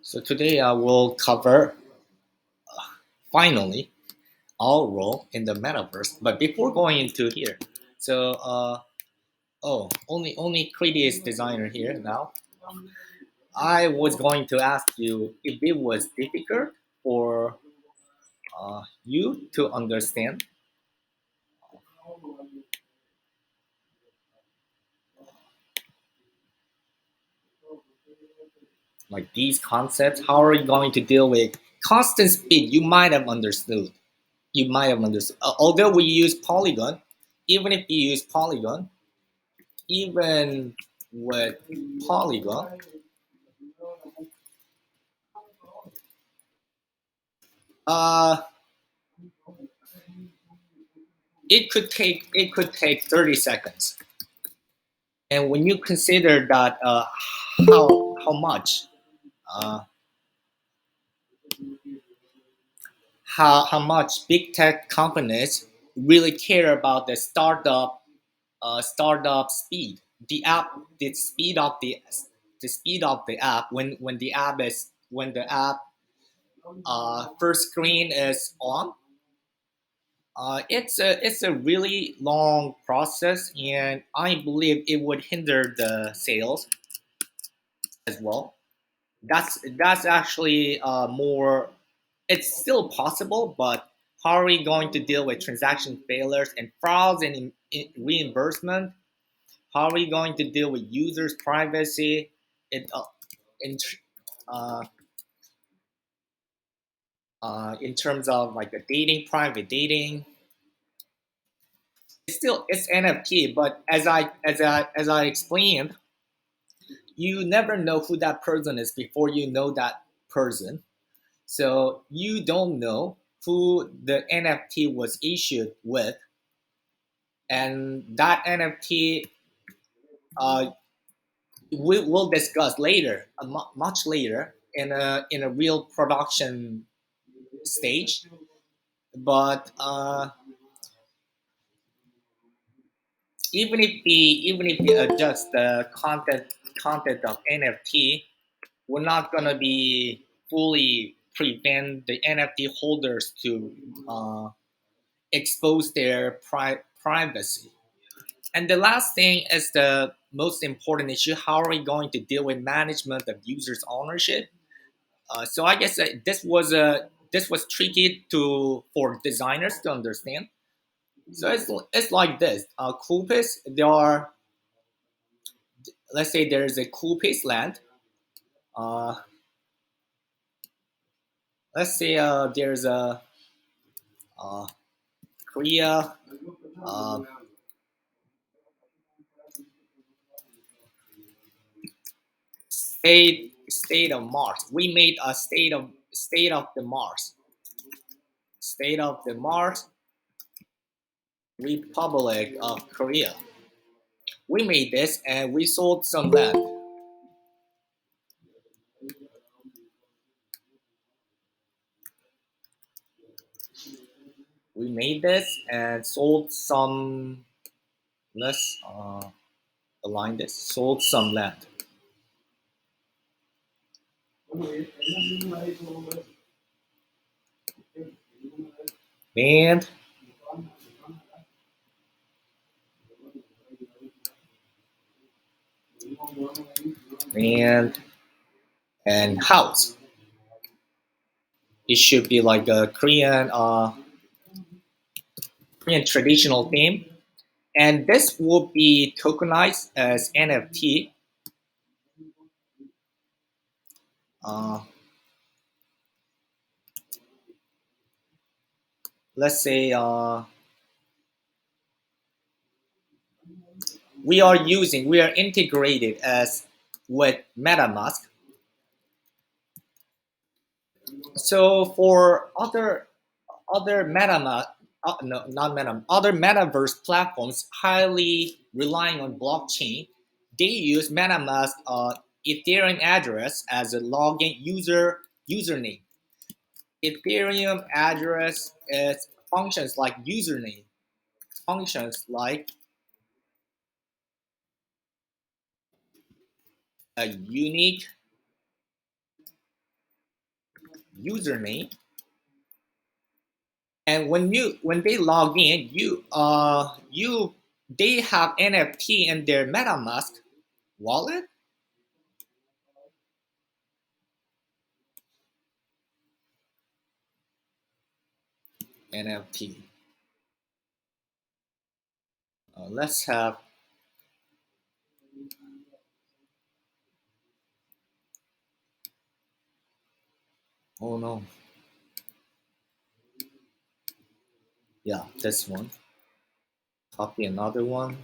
So today I will cover finally our role in the metaverse. But before going into here, so only Koolpeace designer here now. I was going to ask you if it was difficult for you to understand like these concepts. How are you going to deal with constant speed? You might have understood. You might have understood. Although we use Polygon, even if you use Polygon, even with Polygon, uh, it could take 30 seconds. And when you consider that how much uh, how much big tech companies really care about the startup speed, the speed of the app when the app first screen is on. It's a really long process, and I believe it would hinder the sales as well. That's actually more. It's still possible, but how are we going to deal with transaction failures and frauds and reimbursement? How are we going to deal with users' privacy? In in uh, in terms of like the dating, private dating. It's NFT, but as I explained, you never know who that person is before you know that person. So you don't know who the NFT was issued with, and that NFT uh, we'll discuss later, much later in a real production stage. But even if we adjust the content of NFT, we're not gonna be fully prevent the NFT holders to expose their privacy. And the last thing is the most important issue: how are we going to deal with management of users' ownership? So I guess this was tricky for designers to understand. So it's like this. Koolpeace, there are, let's say there's a Koolpeace land. Uh, let's say there's a uh, Korea uh, state of Mars. We made a state of the Mars Republic of Korea. We made this and we sold some land. We made this and sold some. Let's align this. Sold some land. Land land and house. It should be like a Korean traditional theme, and this will be tokenized as NFT. Uh, let's say we are integrated as with MetaMask. So for other MetaMask, no, not Meta, other metaverse platforms highly relying on blockchain, they use MetaMask Ethereum address as a login username. Ethereum address is functions like username, functions like a unique username, and when they log in, you they have NFT in their MetaMask wallet. NFT. Let's have. Oh no. Yeah, this one. Copy another one.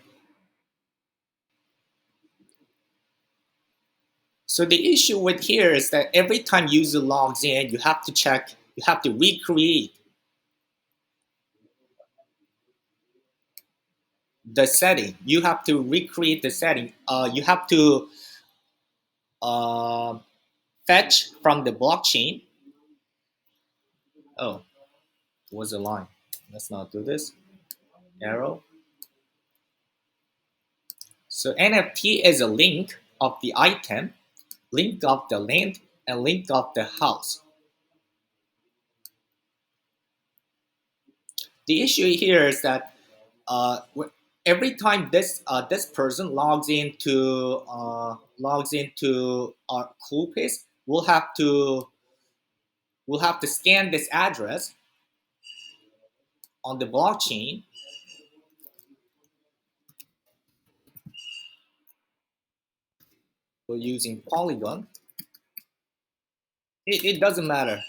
So the issue with here is that every time user logs in, you have to check, you have to recreate the setting. You have to recreate the setting. You have to uh, fetch from the blockchain. Oh, was a line. Let's not do this. Arrow. So NFT is a link of the item, link of the land, and link of the house. The issue here is that every time this person logs into our Koolpeace, we'll have to scan this address on the blockchain. We're using Polygon. It doesn't matter,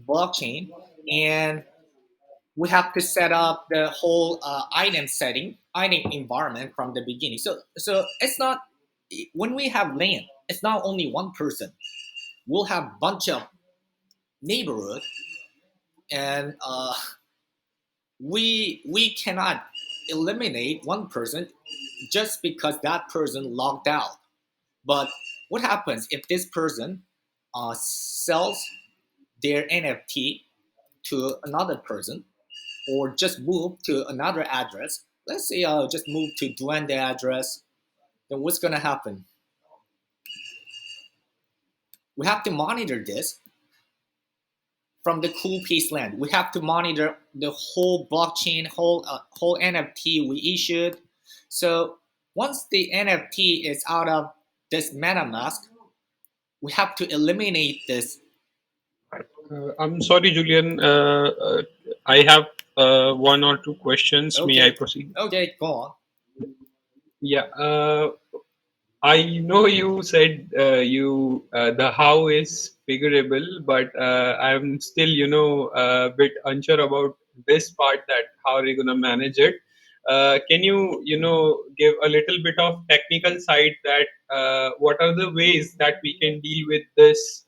blockchain, and we have to set up the whole item environment from the beginning. So it's not when we have land, it's not only one person. We'll have bunch of neighborhood, and we cannot eliminate one person just because that person logged out. But what happens if this person sells their NFT to another person, or just move to another address? Let's say just move to Duende address. Then what's gonna happen? We have to monitor this from the Koolpeace land. We have to monitor the whole blockchain, whole NFT we issued. So once the NFT is out of this MetaMask, we have to eliminate this. I'm sorry, Julian. I have one or two questions. May I Okay, proceed? okay, go on. Yeah. I know you said the how is figurable, but I'm still a bit unsure about this part, that how are you gonna manage it. Can you give a little bit of technical side, that what are the ways that we can deal with this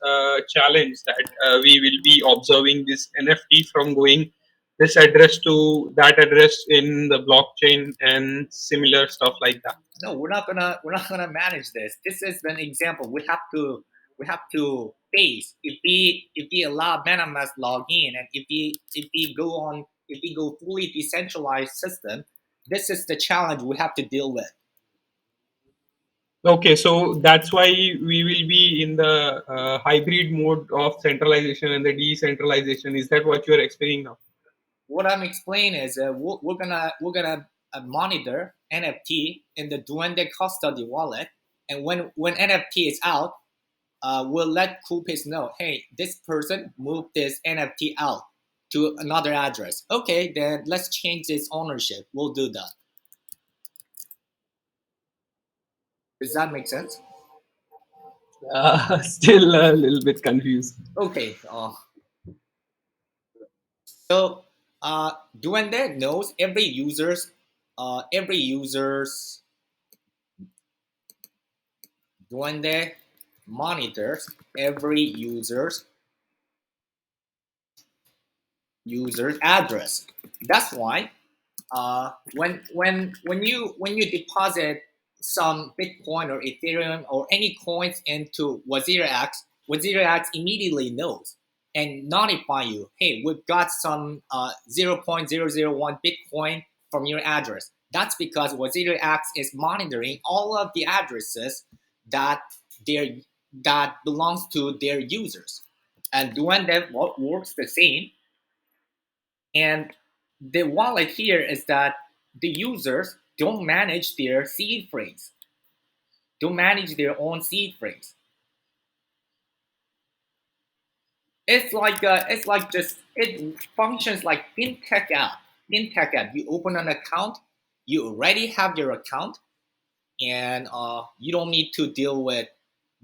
challenge, that we will be observing this NFT from going this address to that address in the blockchain and similar stuff like that? No, we're not gonna manage this. This is an example. We have to face if we allow MetaMask log in, and if we go fully decentralized system, this is the challenge we have to deal with. Okay, so that's why we will be in the hybrid mode of centralization and the decentralization. Is that what you are explaining now? What I'm explaining is we're gonna monitor NFT in the Duende custody wallet, and when NFT is out, we'll let Koolpeace know, hey, this person moved this NFT out to another address. Okay, then let's change this ownership. We'll do that. Does that make sense? Still a little bit confused. Okay. So Duende knows every user's Duende monitors every user's address. That's why when you deposit some Bitcoin or Ethereum or any coins into WazirX immediately knows and notify you, hey, we've got some 0.001 Bitcoin from your address. That's because WazirX is monitoring all of the addresses that their that belongs to their users. and Duende works the same. And the wallet here is that the users don't manage their seed phrase, don't manage their own seed phrase. It's like just it functions like fintech app. Fintech app. You open an account, you already have your account, and you don't need to deal with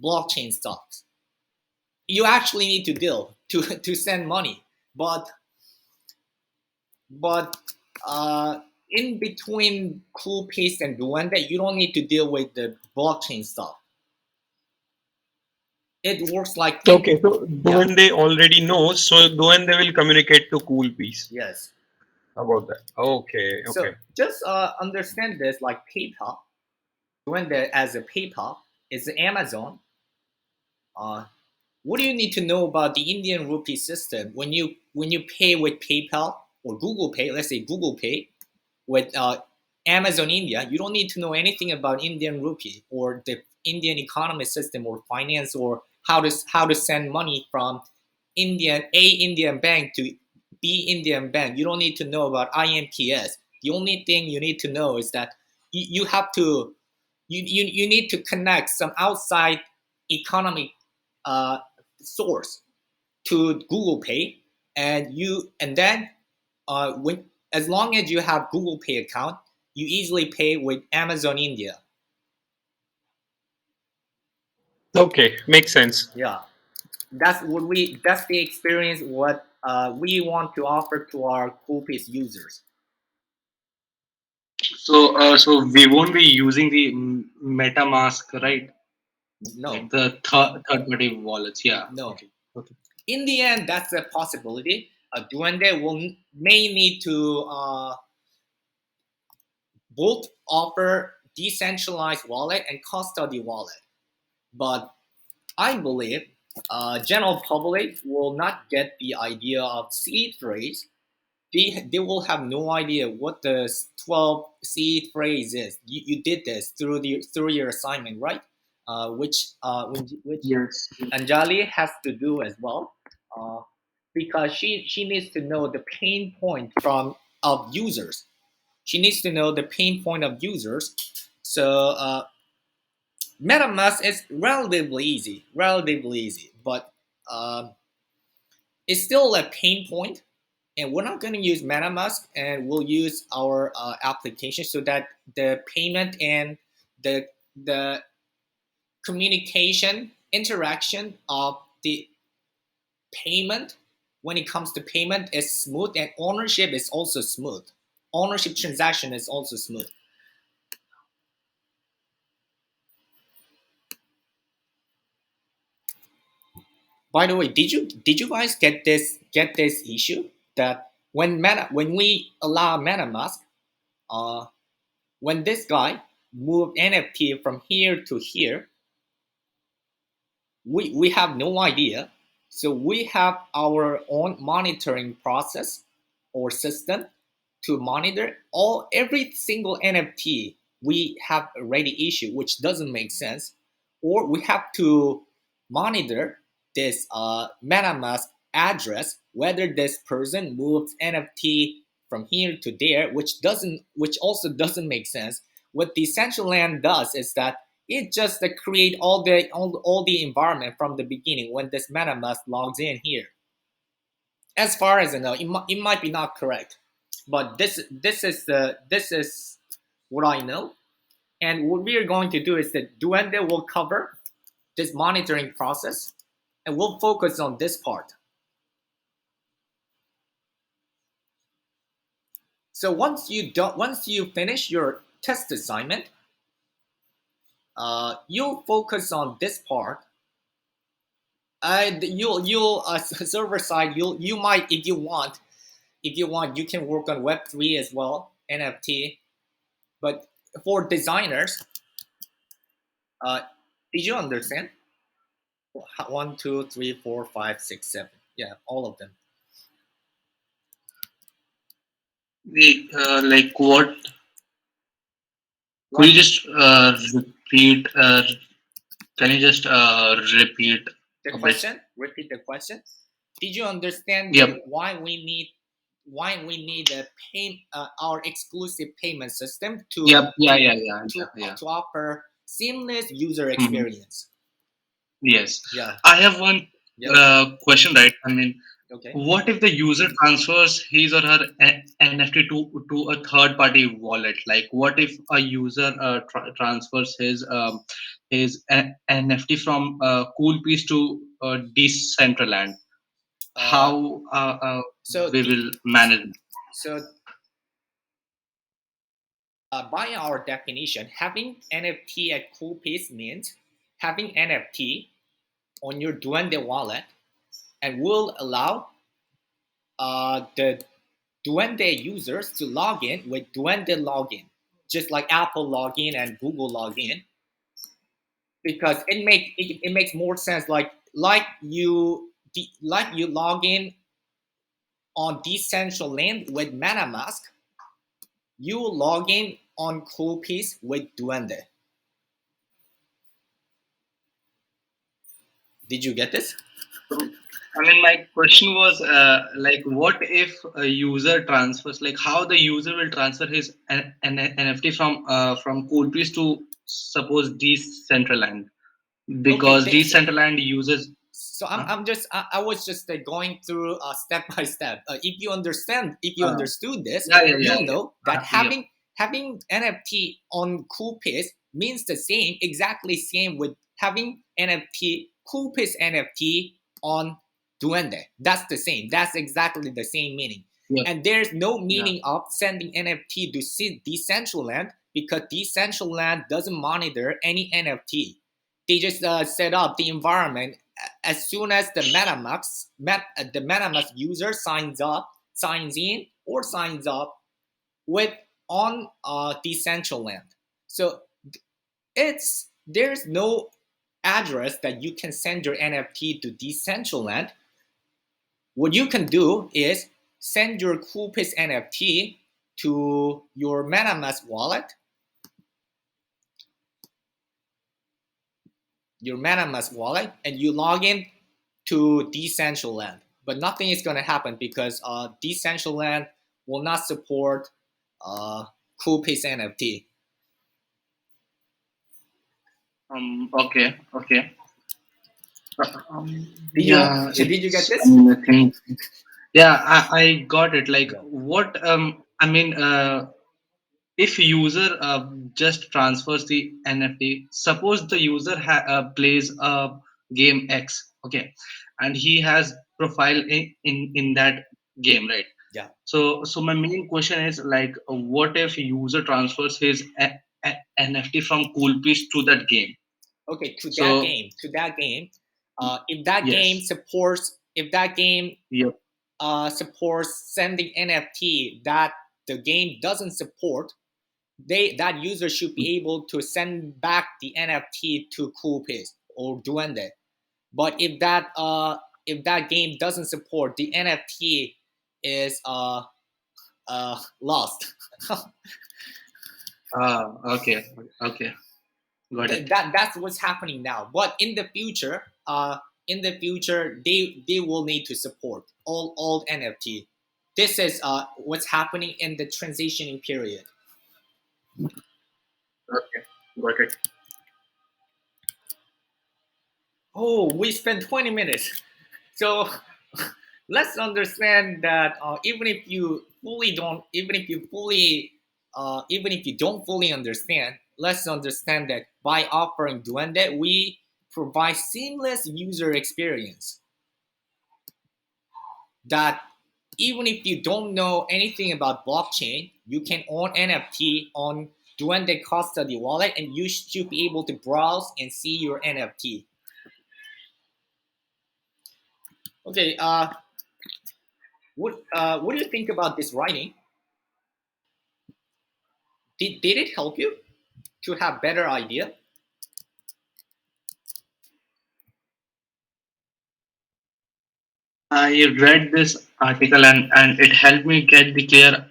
blockchain stuff. You actually need to deal to send money, but but uh, in between Koolpeace and Duende, you don't need to deal with the blockchain stuff. It works like Okay, so yeah, Duende already knows, so Duende will communicate to Coolpeace yes. about that. Okay, So okay. just understand this like PayPal. Duende as a PayPal is Amazon. Uh, what do you need to know about the Indian rupee system when you pay with PayPal or Google Pay? Let's say Google Pay with Amazon India, you don't need to know anything about Indian rupee or the Indian economy system or finance or how to send money from Indian bank to B Indian bank. You don't need to know about IMPS. The only thing you need to know is that you have to you need to connect some outside economic uh, source to Google Pay, and then when as long as you have Google Pay account, you easily pay with Amazon India. Okay, makes sense. Yeah, that's the experience what we want to offer to our Koolpeace users. So, so we won't be using the MetaMask, right? No, Like the third party wallets. Yeah. no. Okay. Okay. In the end, that's a possibility. Duende will may need to both offer decentralized wallet and custody wallet, but I believe general public will not get the idea of seed phrase. They will have no idea what the 12 seed phrase is. You did this through your assignment, right? Which Yes. Anjali has to do as well, uh, because she needs to know the pain point from of users. She needs to know the pain point of users. So MetaMask is relatively easy, but um, it's still a pain point, and we're not going to use MetaMask, and we'll use our application so that the payment and the the communication interaction of the payment when it comes to payment is smooth, and ownership is also smooth. Ownership transaction is also smooth. By the way, did you guys get this issue that when we allow MetaMask, uh, when this guy moved NFT from here to here, we have no idea. So we have our own monitoring process or system to monitor every single NFT we have already issued, which doesn't make sense, or we have to monitor this MetaMask address whether this person moved NFT from here to there, which also doesn't make sense. What Decentraland does is that it just create all the environment from the beginning when this MetaMask logs in here. As far as I know, it might be not correct, but this is what I know. And what we are going to do is that Duende will cover this monitoring process, and we'll focus on this part. So once you finish your test assignment, you'll focus on this part. You'll server side you might if you want you can work on Web3 as well, NFT. But for designers, uh, did you understand? One, two, three, four, five, six, seven. Yeah, all of them. The like what? Could you Like just repeat? Can you just repeat? the a bit. question. Repeat the question. Did you understand Yep. why we need a our exclusive payment system Yep. Yeah. Yeah. Yeah. Yeah. Yeah. to offer seamless user Hmm. experience? Yes. Yeah. I have one Yep. question, right? I mean, Okay. what if the user transfers his or her NFT to a third party wallet? Like, what if a user transfers his NFT from Coolpeace to Decentraland? Uh, How so we the will manage it? so by our definition, having NFT at Coolpeace means having NFT on your Duende wallet and will allow the Duende users to log in with Duende login, just like Apple login and Google login, because it makes more sense. Like you log in on Decentraland with MetaMask, you log in on Coolpeace with Duende. Did you get this? I mean, my Yeah. question was like, what if a user transfers, like, how the user will transfer his NFT from Coolpeace to suppose Decentraland, Okay. because Decentraland uses. So Huh? I was just going through step by step. If you Uh, understood this, yeah, yeah, yeah, you'll yeah. know that Yep. having NFT on Coolpace means the same, exactly same with having NFT Coolpace NFT on Duende. That's the same. That's exactly the same meaning. Yep. And there's no Yeah. meaning of sending NFT to Decentraland because Decentraland doesn't monitor any NFT. They just set up the environment as soon as the MetaMask user signs in, or signs up with on Decentraland. So it's there's no address that you can send your NFT to Decentraland. What you can do is send your Coolpace NFT to your MetaMask wallet, and you log in to Decentraland. But nothing is going to happen because Decentraland will not support uh, Coolpace NFT. Okay. Okay. Yeah. Did you get It's. I this? mean, I think. Yeah, I got it. Like, Yeah. what? I mean, if user just transfers the NFT, suppose the user plays a game X, okay, and he has profile in that game, right? Yeah. So my main question is like, what if user transfers his NFT from Coolpeace to that game? Okay. So To that game. If that game yes, supports, if that game yep, supports sending NFT that the game doesn't support, that user should be able to send back the NFT to Coolpace or Duende. But if that game doesn't support, the NFT is lost. okay, okay, got it. That's what's happening now. But in the future, they will need to support all NFT. This is what's happening in the transitioning period. Okay, got it. Oh, we spent 20 minutes. So let's understand that even if you don't fully understand, let's understand that by offering Duende, we provide seamless user experience that even if you don't know anything about blockchain, you can own NFT on Duende Custody wallet, and you should be able to browse and see your NFT. Okay, what do you think about this writing? Did it help you to have better idea? I read this article, and it helped me get the clear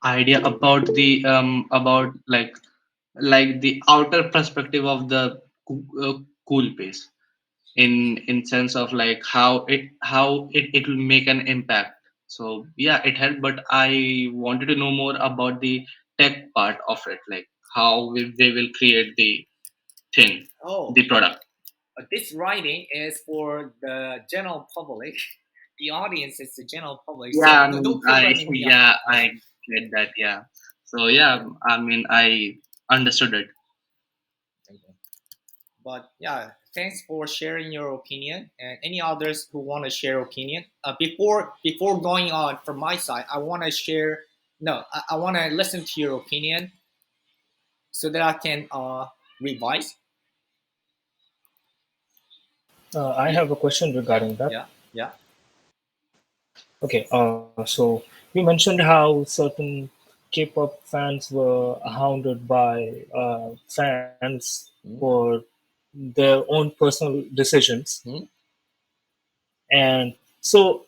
idea about the about like the outer perspective of the cool pace. in sense of like how it will make an impact. So yeah, it helped, but I wanted to know more about the tech part of it, like how they will create the thing, Oh, the product. this writing is for the general public. The audience is the general public, Yeah, so I mean, don't put I them in the yeah, yeah. I get that. Yeah. So yeah, I mean, I understood it. Okay. But yeah, thanks for sharing your opinion. And any others who want to share opinion, before going on from my side, I want to share. No, I want to listen to your opinion so that I can revise. I Yeah, have a question regarding that. yeah, yeah. Okay, so you mentioned how certain K-pop fans were hounded by fans Mm-hmm. for their own personal decisions, Mm-hmm. and so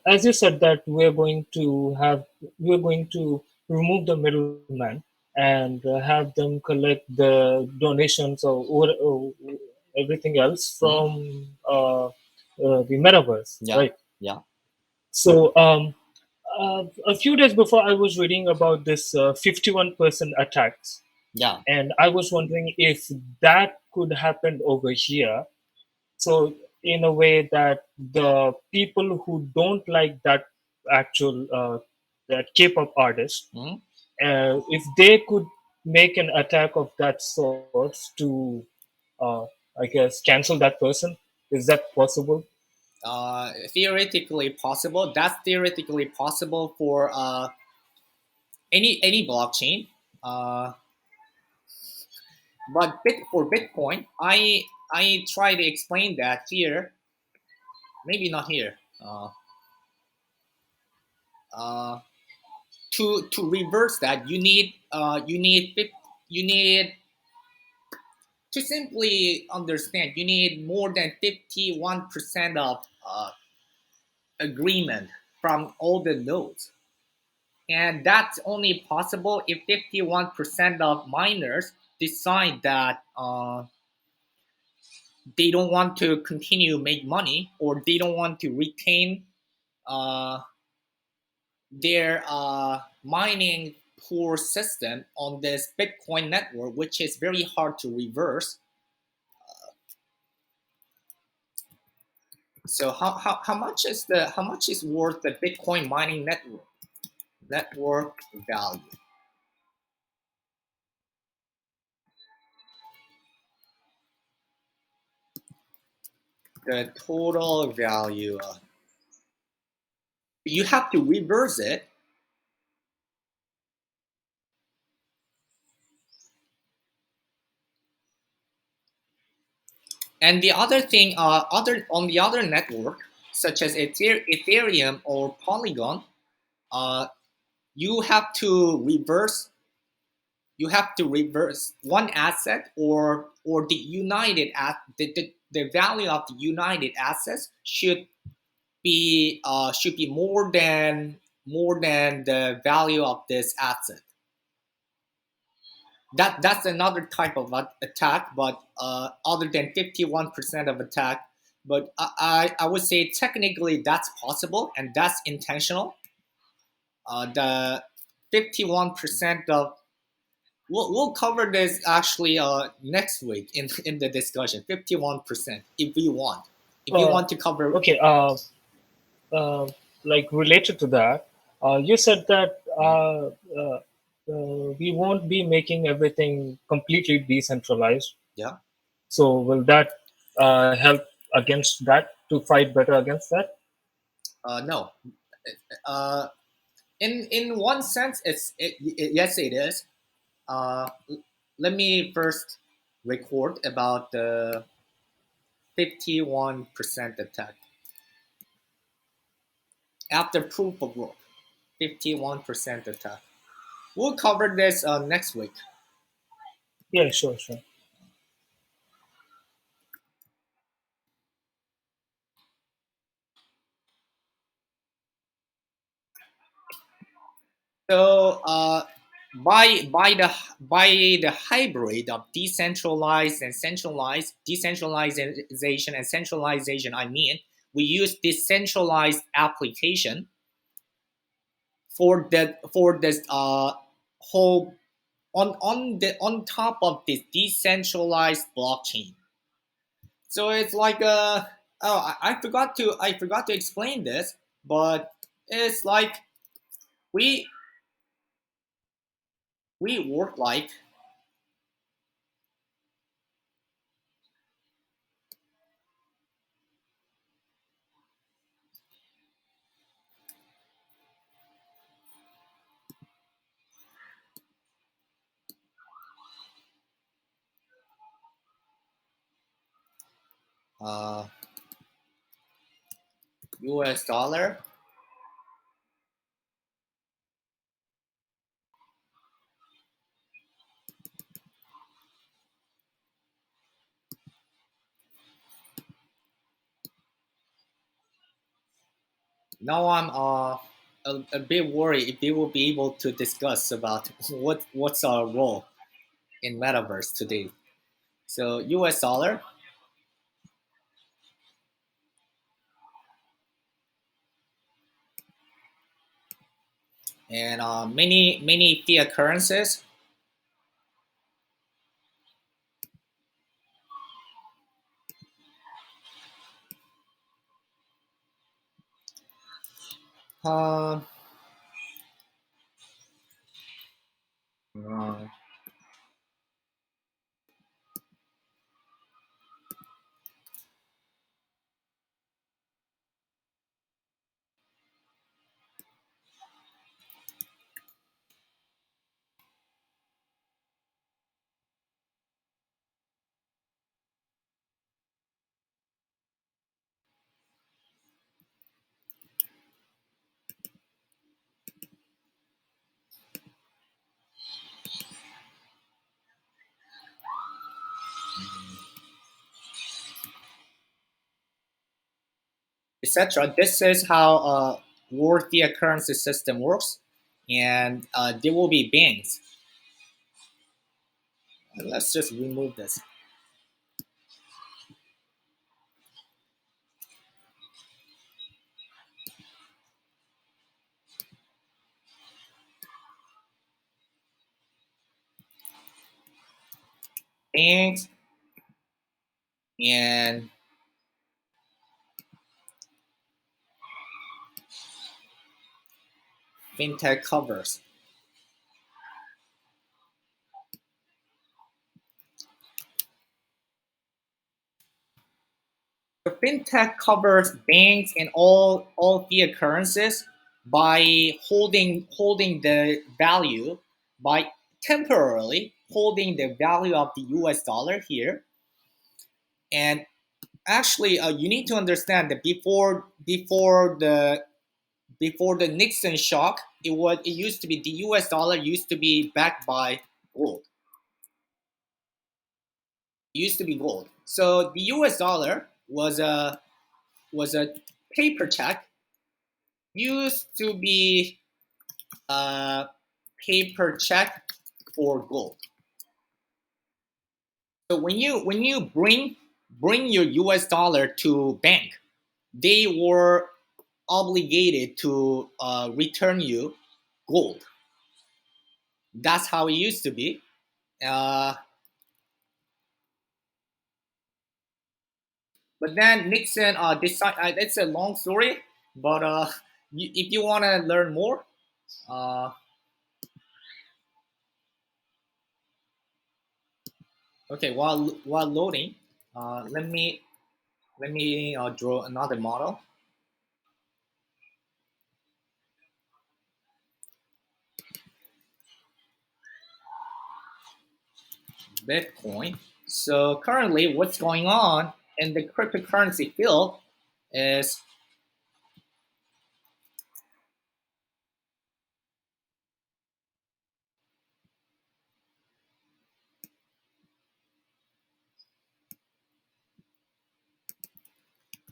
as you said that we're going to remove the middleman and have them collect the donations or everything else Mm-hmm. from the metaverse, Yeah, right? yeah, So a few days before, I was reading about this 51% attacks, yeah. and I was wondering if that could happen over here. So, in a way that the people who don't like that K-pop artist, Mm-hmm. if they could make an attack of that sort to, I guess, cancel that person, is that possible? Theoretically possible. That's theoretically possible for any blockchain. Uh, but for Bitcoin, I try to explain that here. Maybe not here. Uh, to reverse that, you need to simply understand. You need more than 51% of agreement from all the nodes. And that's only possible if 51% of miners decide that they don't want to continue make money, or they don't want to retain uh, their mining pool system on this Bitcoin network, which is very hard to reverse. So how much is worth the Bitcoin mining network value? The total value. You have to reverse it. And the other thing, other on the other network, such as Ethereum or Polygon, uh, you have to reverse. You have to reverse one asset, or the united at the value of the united assets should be more than the value of this asset. That's another type of attack, but other than 51% of attack. But I would say technically that's possible and that's intentional. The 51% of we'll cover this actually next week in the discussion. 51% if we want. If you Uh, want to cover, okay, uh, like related to that, you said that we won't be making everything completely decentralized. yeah, So will that help against that to fight better against that? no. Uh, in one sense, yes, it is. Uh, Let me first record about the 51% attack after proof of work. 51% attack. We'll cover this next week. Yeah, sure, sure. So by the hybrid of decentralized and centralized, decentralization and centralization, I mean, we use decentralized application for this whole on top of this decentralized blockchain. So it's like I forgot to explain this, but it's like we we work like uh, US dollar. Now I'm a bit worried if they will be able to discuss about what's our role in metaverse today. So US dollar and many fiat currencies. Uh, uh, etc. This is how world fiat currency system works, and there will be banks. Let's just remove this. Banks and fintech covers. So fintech covers banks and all fiat currencies by holding the value, by temporarily holding the value of the US dollar here. And actually, you need to understand that before the Nixon shock, it used to be the US dollar used to be backed by gold. It used to be gold. So the US dollar was a paper check, used to be a paper check for gold. So when you bring your US dollar to bank, they were obligated to return you gold. That's how it used to be. Uh, but then Nixon decided. It's a long story, but if you want to learn more, uh, okay. While loading, let me draw another model. Bitcoin. So currently, what's going on in the cryptocurrency field is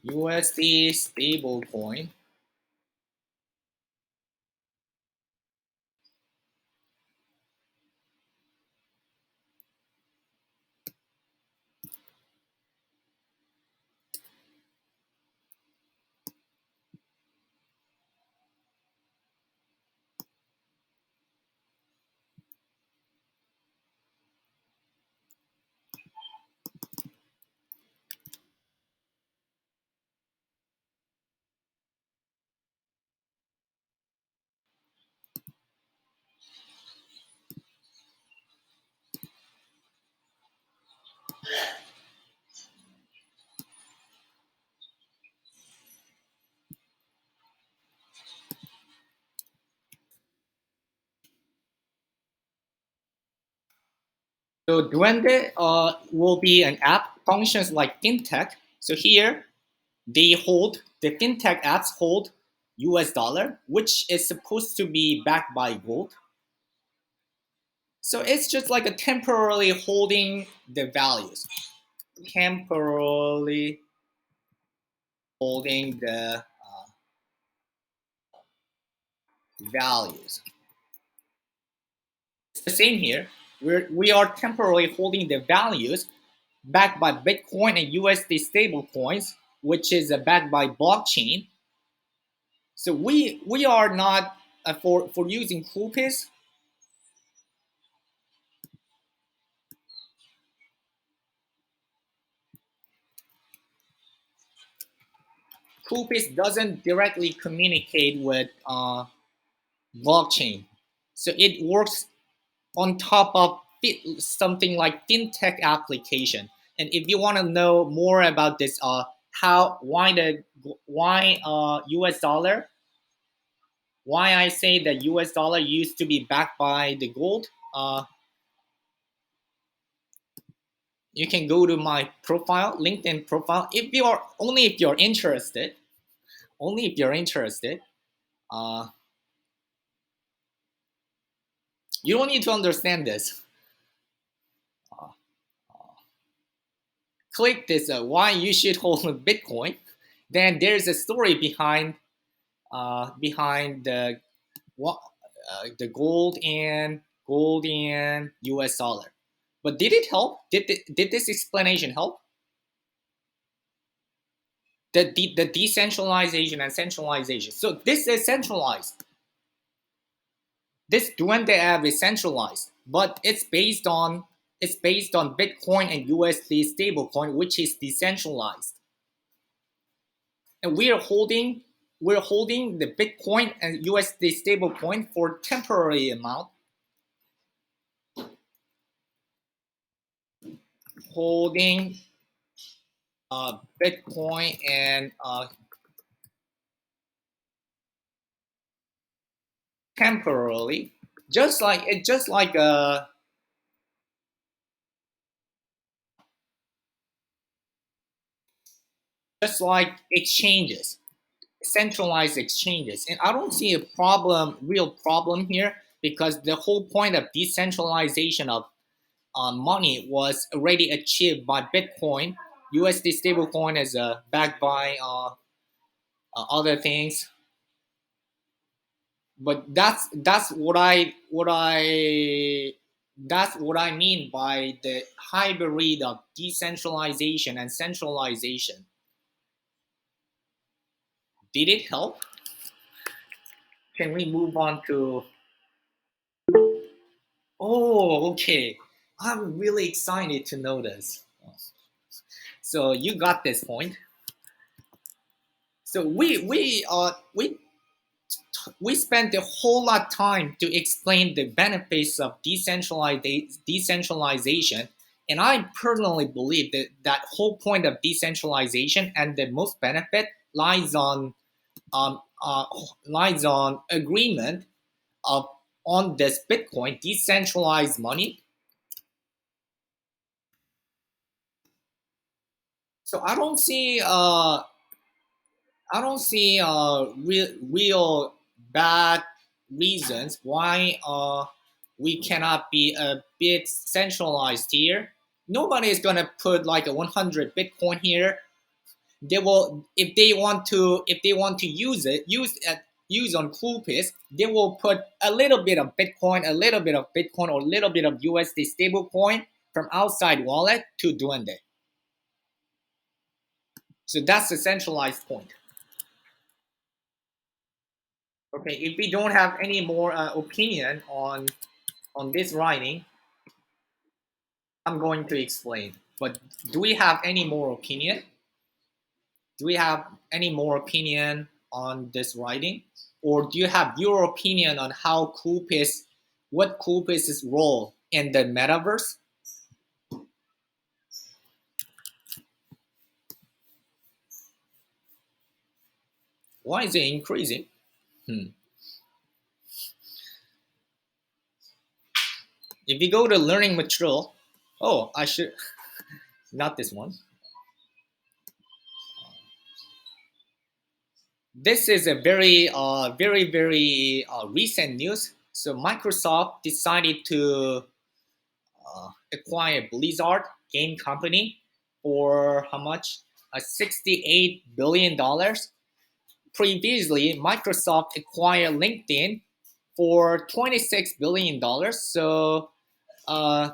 USD stablecoin. So Duende will be an app functions like fintech. So here the fintech apps hold US dollar, which is supposed to be backed by gold. So it's just like a temporarily holding the values, temporarily holding the values. It's the same here. We are temporarily holding the values backed by Bitcoin and USD stable coins, which is backed by blockchain. So we are not for using Koolpeace. Koolpeace doesn't directly communicate with blockchain, so it works on top of something like fintech application. And if you want to know more about this, how why US dollar, why I say that US dollar used to be backed by the gold, you can go to my profile, LinkedIn profile. If you're interested, only if you're interested. Uh, you don't need to understand this. Uh, Click this why you should hold Bitcoin. Then there's a story behind the gold and US dollar. But did it help? Did this explanation help? The decentralization and centralization. So this is centralized. This Duende app is centralized, but it's based on Bitcoin and USD stablecoin, which is decentralized. And we're holding the Bitcoin and USD stablecoin for temporary amount, holding Bitcoin and temporarily, just like exchanges, centralized exchanges. And I don't see a real problem here, because the whole point of decentralization of money was already achieved by Bitcoin. USD stablecoin is backed by other things, but that's what I mean by the hybrid of decentralization and centralization. Did it help? Can we move on to? Oh, okay. I'm really excited to know this. So you got this point. So we spent a whole lot of time to explain the benefits of decentralization, and I personally believe that that whole point of decentralization and the most benefit um, uh, lies on agreement of on this Bitcoin decentralized money. So I don't see real bad reasons why we cannot be a bit centralized here. Nobody is gonna put like a 100 Bitcoin here. They will, if they want to use on Koolpeace, they will put a little bit of Bitcoin, or a little bit of USD stablecoin from outside wallet to Duende. So that's the centralized point. Okay, if we don't have any more opinion on this writing, I'm going to explain. But do we have any more opinion? Do we have any more opinion on this writing, or do you have your opinion on what Koolpeace's role in the metaverse? Why is it increasing? Hmm. If you go to learning material, Oh, I should not this one. This is a very recent news. So Microsoft decided to acquire Blizzard game company for how much? $68 billion. Previously, Microsoft acquired LinkedIn for $26 billion. So uh,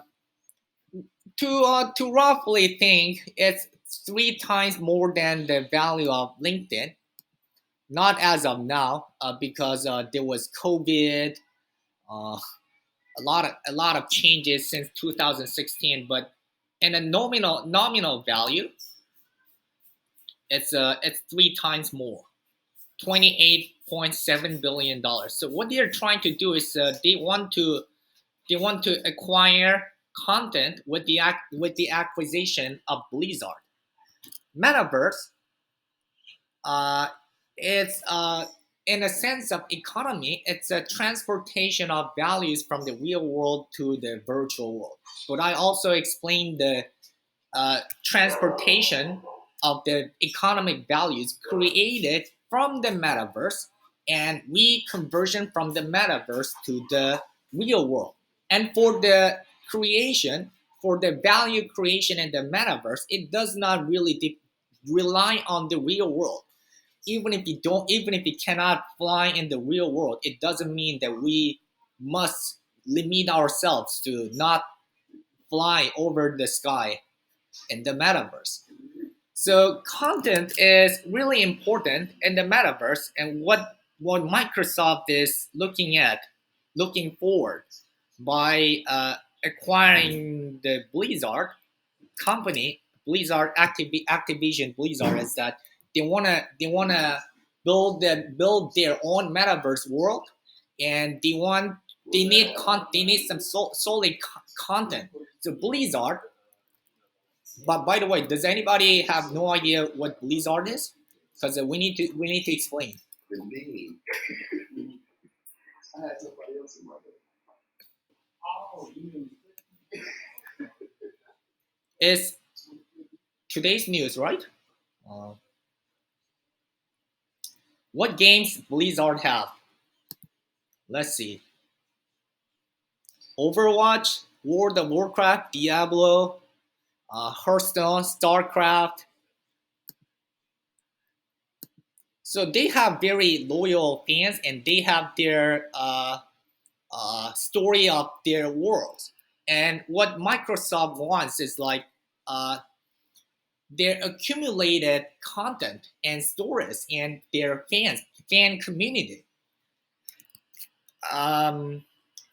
to roughly think, it's 3 times more than the value of LinkedIn. Not as of now, because there was COVID, uh, a lot of changes since 2016. But in a nominal value, it's 3 times more, $28.7 billion. So what they're trying to do is they want to acquire content with the acquisition of Blizzard. Metaverse, uh, it's in a sense of economy, it's a transportation of values from the real world to the virtual world. But I also explained the transportation of the economic values created from the metaverse and reconversion from the metaverse to the real world. And for the creation, for the value creation in the metaverse, it does not really rely on the real world. Even if you cannot fly in the real world, it doesn't mean that we must limit ourselves to not fly over the sky in the metaverse. So content is really important in the metaverse, and what Microsoft is looking forward by acquiring the Blizzard company, Activision Blizzard, is that they wanna build their own metaverse world, and they need some solid content. So Blizzard. But by the way, does anybody have no idea what Blizzard is? Because we need to explain. The name. I had somebody else in my head. It's today's news, right? Uh, what games Blizzard have? Let's see. Overwatch, World of Warcraft, Diablo, Hearthstone, StarCraft. So they have very loyal fans, and they have their story of their worlds. And what Microsoft wants is like uh, their accumulated content and stories and their fan community. Um,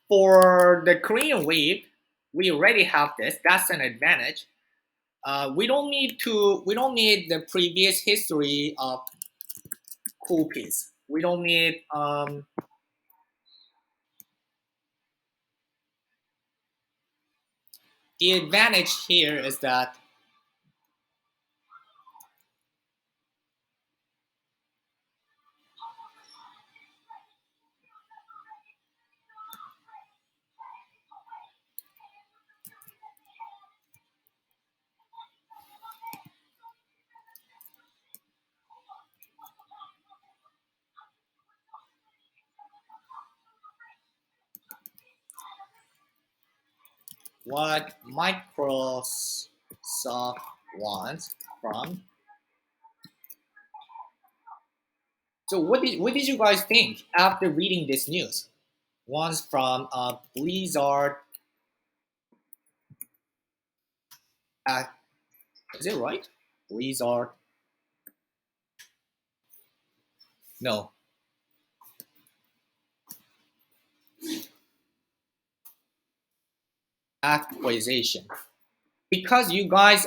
for the Korean wave, we already have this. That's an advantage. We don't need the previous history of Koolpeace. We don't need the advantage here is that what Microsoft wants from. So what did you guys think after reading this news? One's from Blizzard. Uh, is it right? Blizzard. No, acquisition. Because you guys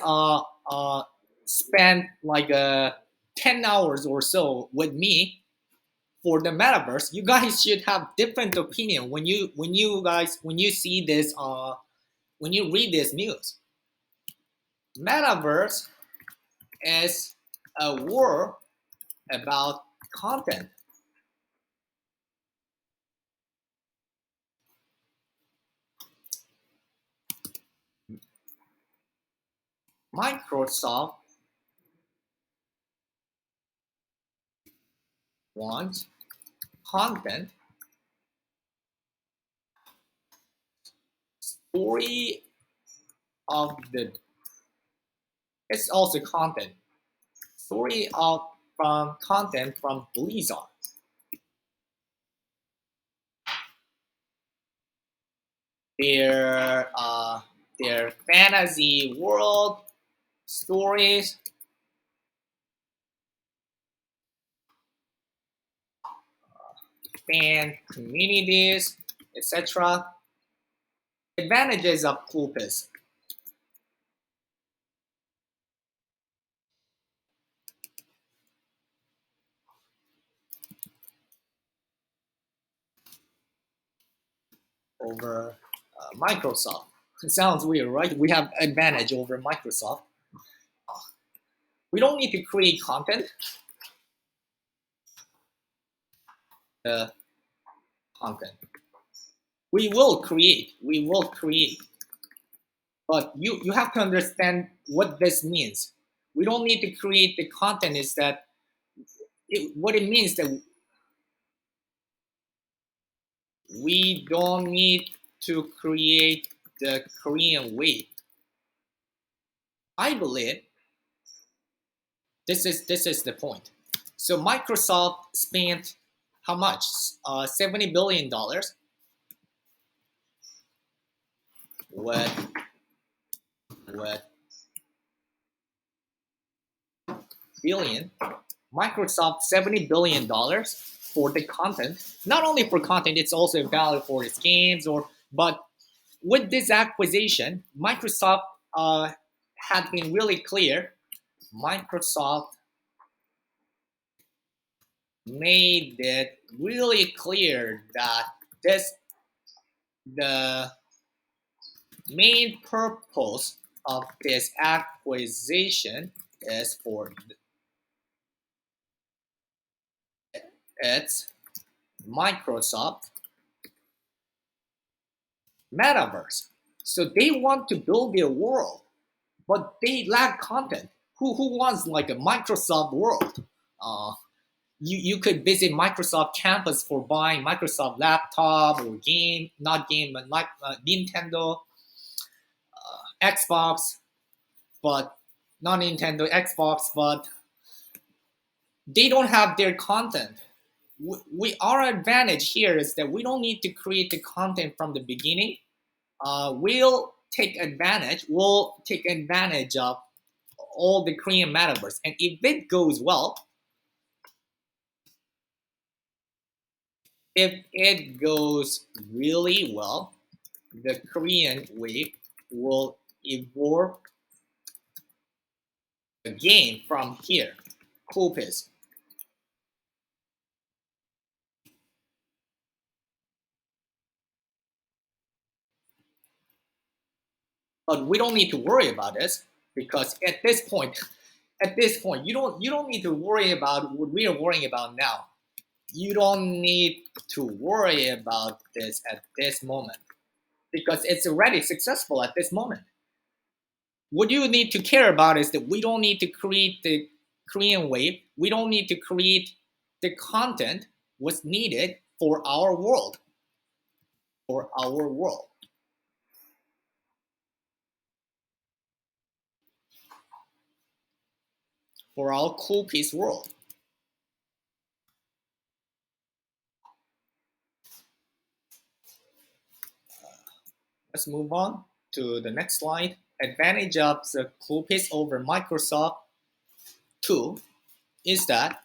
spent like 10 hours or so with me for the metaverse, you guys should have different opinion when you see this when you read this news. Metaverse is a war about content. Microsoft wants content, story of the, it's also content, story of from content from Blizzard. Their fantasy world stories, fan communities, etc. Advantages of Koolpeace. Over Microsoft. It sounds weird, right? We have advantage over Microsoft. We don't need to create content. The content. We will create. We will create. But you have to understand what this means. We don't need to create the content. Is that what it means that we don't need to create the Korean wave. I believe this is the point. So Microsoft spent how much? $70 billion with billion. Microsoft $70 billion for the content. Not only for content, it's also valid for its games. But with this acquisition, Microsoft had been really clear. Microsoft made it really clear that the main purpose of this acquisition is for its Microsoft Metaverse. So they want to build their world, but they lack content. Who wants like a Microsoft world? You could visit Microsoft campus for buying Microsoft laptop or game, not game, but like Nintendo, Xbox, but not Nintendo, Xbox, but they don't have their content. Our advantage here is that we don't need to create the content from the beginning. We'll take advantage. We'll take advantage of all the Korean metaverse, and if it goes well, if it goes really well, the Korean wave will evolve again from here. Koolpeace. But we don't need to worry about this because at this point, you don't need to worry about what we are worrying about now. You don't need to worry about this at this moment because it's already successful at this moment. What you need to care about is that we don't need to create the Korean wave. We don't need to create the content what's needed for our world. For our world. For our Koolpeace world. Let's move on to the next slide. Advantage of the Koolpeace over Microsoft 2 is that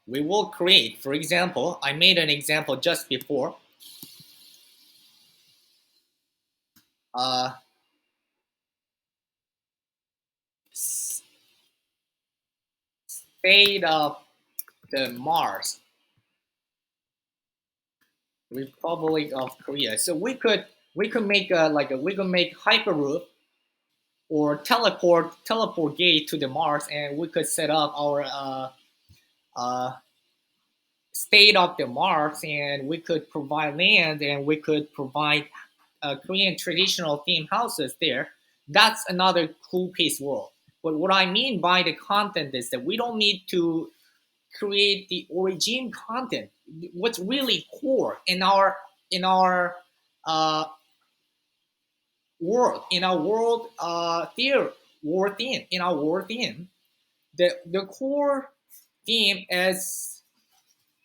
we will create, for example, I made an example just before. State of the Mars, Republic of Korea. So we could make we could make Hyperloop or teleport gate to the Mars, and we could set up our state of the Mars, and we could provide land, and we could provide Korean traditional theme houses there, that's another Koolpeace world. But what I mean by the content is that we don't need to create the origin content. What's really core in our uh, world, in our world theory, world theme, in our world theme, the core theme is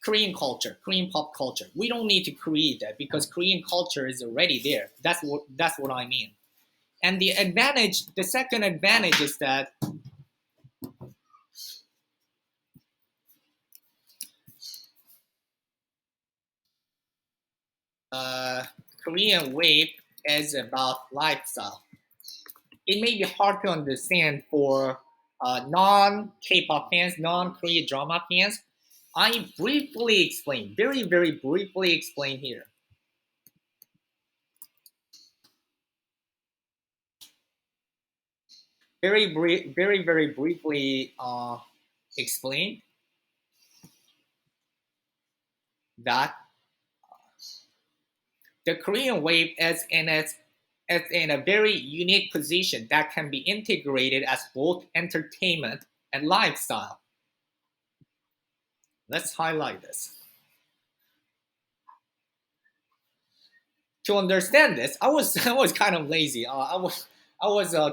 Korean culture, Korean pop culture. We don't need to create that because Korean culture is already there. That's what I mean. And the second advantage is that uh, Korean wave is about lifestyle. It may be hard to understand for non K-pop fans, non Korean drama fans. I briefly explain, very very briefly explain here. Very very briefly explain that the Korean wave is in a very unique position that can be integrated as both entertainment and lifestyle. Let's highlight this. To understand this, I was I was kind of lazy. I was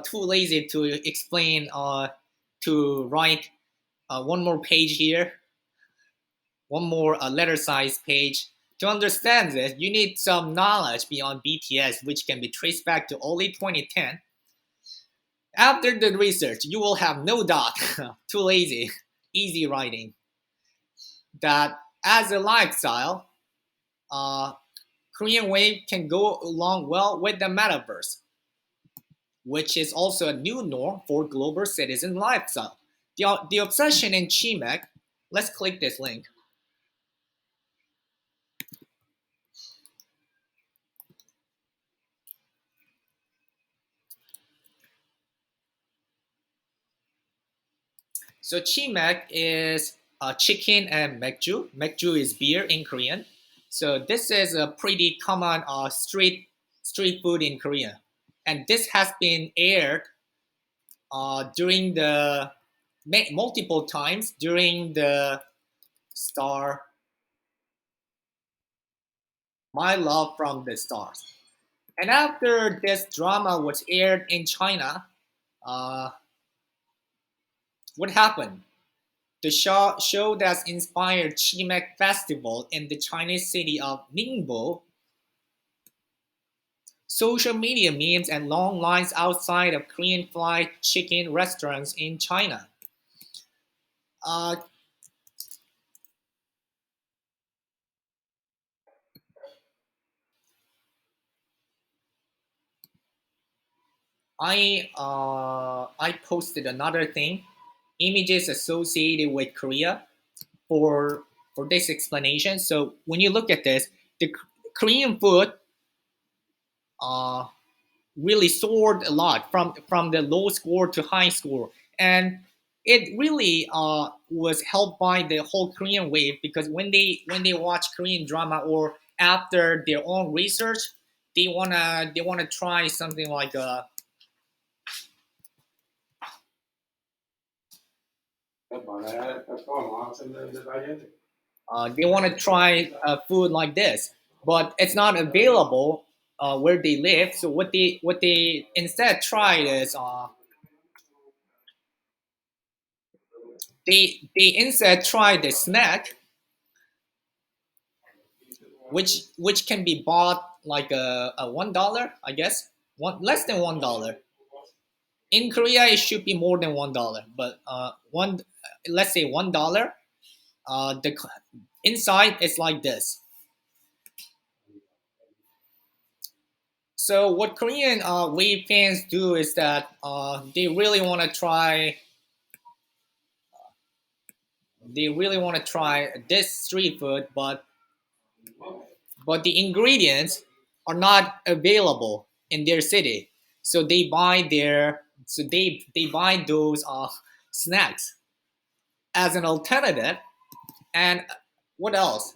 too lazy to explain to write one more page here, one more letter size page. To understand this, you need some knowledge beyond BTS, which can be traced back to early 2010. After the research, you will have no doubt, too lazy, easy writing, that as a lifestyle, uh, Korean Wave can go along well with the Metaverse, which is also a new norm for global citizen lifestyle. The obsession in Chimek, let's click this link. So Chimek is chicken and mekju. Mekju is beer in Korean. So this is a pretty common street food in Korea, and this has been aired during the multiple times during the star My Love from the Stars. And after this drama was aired in China, uh, what happened? The show that inspired Chimek Festival in the Chinese city of Ningbo, social media memes and long lines outside of Korean fried chicken restaurants in China. Uh, I posted another thing, images associated with Korea for this explanation. So when you look at this, the Korean food uh, really soared a lot from the low score to high score, and it really was helped by the whole Korean wave because when they watch Korean drama or after their own research, they wanna try something like they want to try food like this, but it's not available where they live. So what they instead tried is they instead tried the snack, which can be bought like a $1, I guess, one less than $1. In Korea, it should be more than $1, but one let's say $1. The inside is like this. So what Korean wave fans do is that they really want to try this street food, but the ingredients are not available in their city. So they buy those snacks as an alternative. And what else?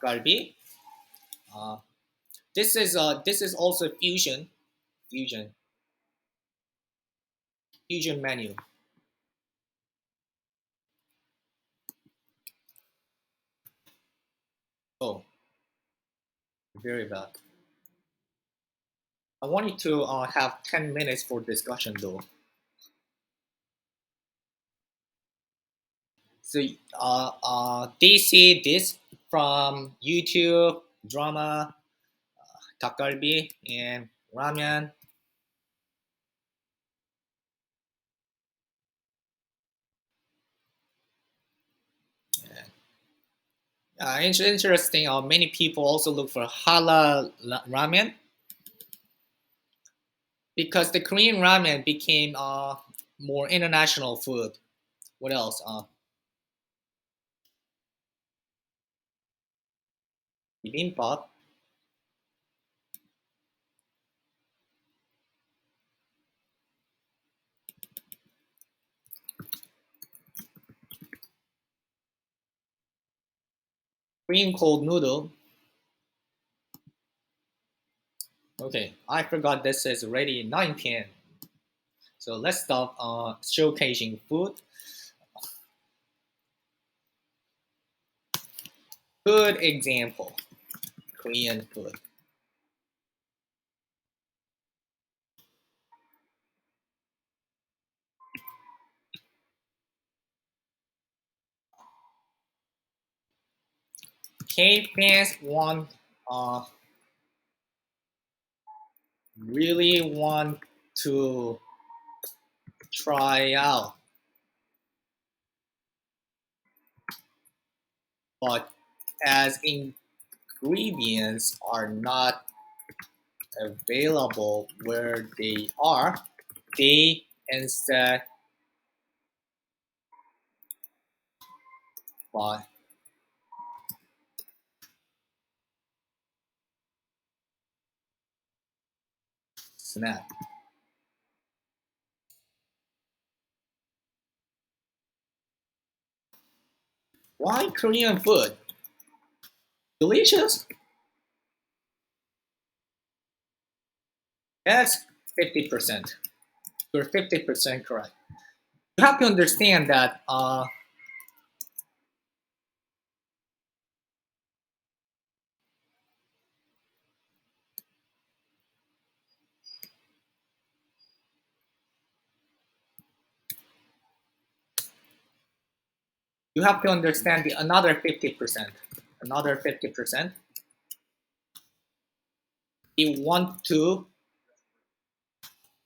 Galbi. Uh, this is also fusion fusion menu. Oh, very bad. I wanted to have 10 minutes for discussion though. So they see this from YouTube drama, takalbi and ramen. It's interesting. Many people also look for halal ramen because the Korean ramen became more international food. What else? Bibimbap, Korean cold noodle. Okay, I forgot this is already 9 p.m. So let's stop showcasing food. Good example, Korean food. K-fans uh, really want to try out, but as ingredients are not available where they are, they instead buy snack. Why Korean food? Delicious? That's 50%. You're 50% correct. You have to understand that you have to understand the another 50%. Another 50%. You want to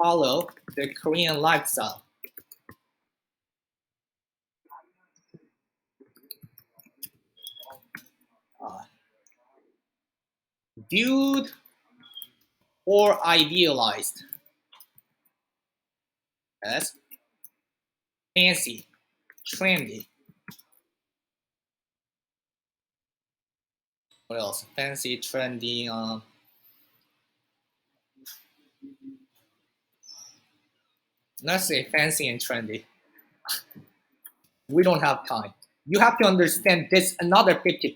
follow the Korean lifestyle. Uh, Viewed or idealized as fancy, trendy. What else? Fancy, trendy. Let's say fancy and trendy. We don't have time. You have to understand this another 50%.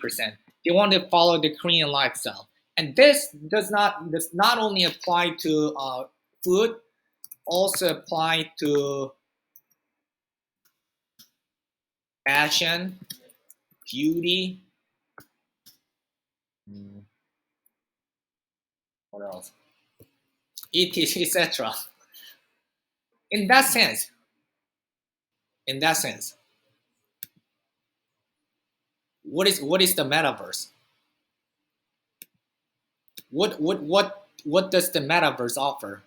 They want to follow the Korean lifestyle. And this does not only apply to food, also apply to fashion, beauty. What else? Etc. etc. In that sense, in that sense, what is the metaverse? What does the metaverse offer?